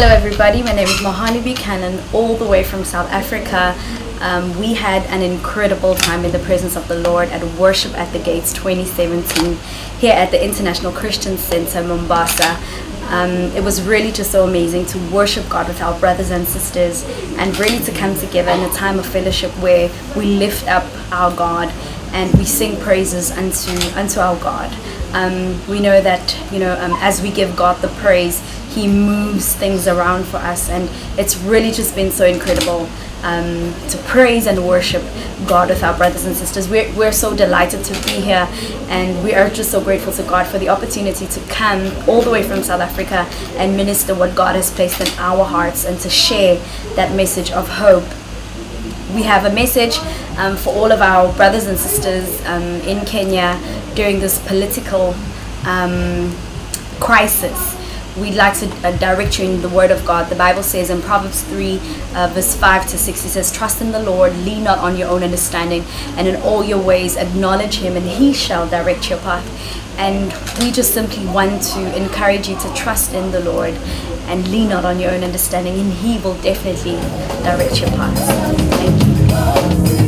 Hello everybody, my name is Mahalia all the way from South Africa. We had an incredible time in the presence of the Lord at Worship at the Gates 2017 here at the International Christian Center, Mombasa. It was really just so amazing to worship God with our brothers and sisters and really to come together in a time of fellowship where we lift up our God and we sing praises unto our God. We know that as we give God the praise, He moves things around for us, and it's really just been so incredible to praise and worship God with our brothers and sisters. We're so delighted to be here, and we are just so grateful to God for the opportunity to come all the way from South Africa and minister what God has placed in our hearts and to share that message of hope. We have a message for all of our brothers and sisters in Kenya during this political crisis. We'd like to direct you in the Word of God. The Bible says in Proverbs 3 verse 5 to 6, it says, "Trust in the Lord, lean not on your own understanding, and in all your ways acknowledge Him, and He shall direct your path." And we just simply want to encourage you to trust in the Lord and lean not on your own understanding, and He will definitely direct your path. Thank you.